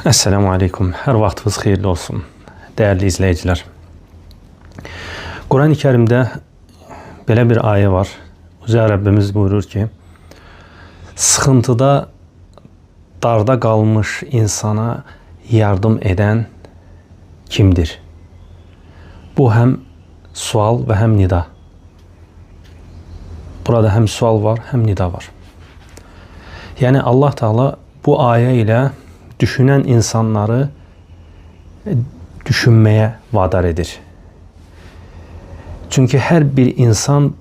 Esselamu Aleyküm. Hər vaxtınız xeyirli olsun, dəyərli izləyicilər. Quran-ı Kərimdə belə bir ayə var. Yüce Rəbbimiz buyurur ki, sıxıntıda, darda qalmış insana yardım edən kimdir? Bu həm sual və həm nida. Burada həm sual var, həm nida var. Yəni Allah Teala bu ayə ilə düşünən insanları düşünməyə vadar edir. Çünki hər bir insan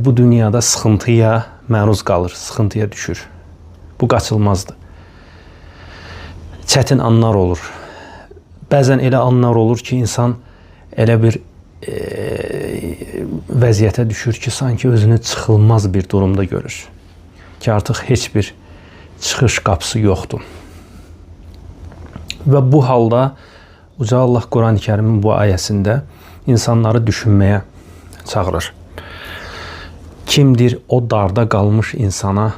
bu dünyada sıxıntıya məruz qalır, sıxıntıya düşür. Bu qaçılmazdır. Çətin anlar olur. Bəzən elə anlar olur ki, insan elə bir vəziyyətə düşür ki, sanki özünü çıxılmaz bir durumda görür. Ki artıq heç bir çıxış qapısı yoxdur. Və bu halda Uca Allah Quran-ı Kərimin bu ayəsində insanları düşünməyə çağırır. Kimdir o darda qalmış insana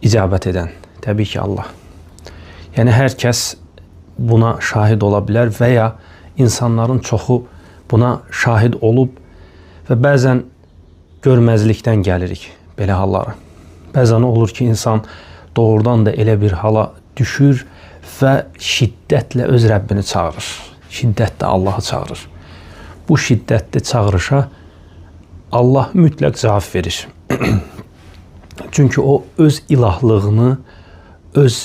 icabət edən? Təbii ki, Allah. Yəni, hər kəs buna şahid ola bilər və ya insanların çoxu buna şahid olub və bəzən görməzlikdən gəlirik belə hallara. Bəzən olur ki, insan doğrudan da elə bir hala düşür və şiddətlə öz Rəbbini çağırır. Şiddətlə Allahı çağırır. Bu şiddətli çağırışa Allah mütləq cavab verir. Çünki o öz ilahlığını, öz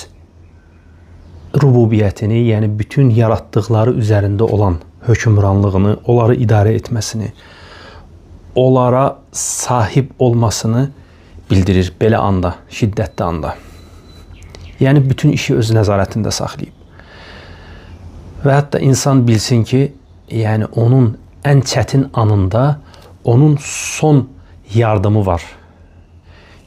rububiyyətini, yəni bütün yaratdıqları üzərində olan hökmranlığını, onları idarə etməsini, onlara sahib olmasını bildirir belə anda, şiddətli anda. Yəni bütün işi öz nəzarətində saxlayıb. Və hətta insan bilsin ki, yəni onun ən çətin anında onun son yardımı var.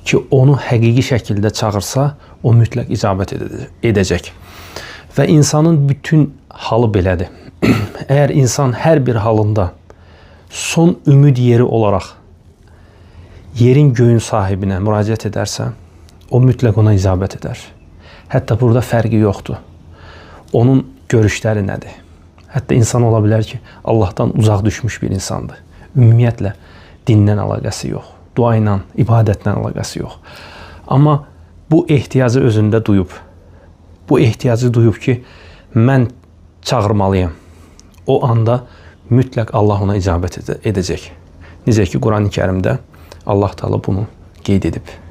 Ki onu həqiqi şəkildə çağırsa, o mütləq icabət edəcək. Və insanın bütün halı belədir. Əgər insan hər bir halında son ümid yeri olaraq yerin göyün sahibinə müraciət edərsə, o mütləq ona icabət edər. Hətta burada fərqi yoxdur. Onun görüşləri nədir? Hətta insan ola bilər ki, Allahdan uzaq düşmüş bir insandır. Ümumiyyətlə, dindən əlaqəsi yox. Dua ilə, ibadətlə əlaqəsi yox. Amma bu ehtiyacı özündə duyub. Bu ehtiyacı duyub ki, mən çağırmalıyam. O anda mütləq Allah ona icabət edəcək. Necə ki, Quran-ı Kərimdə Allah Teala bunu qeyd edib.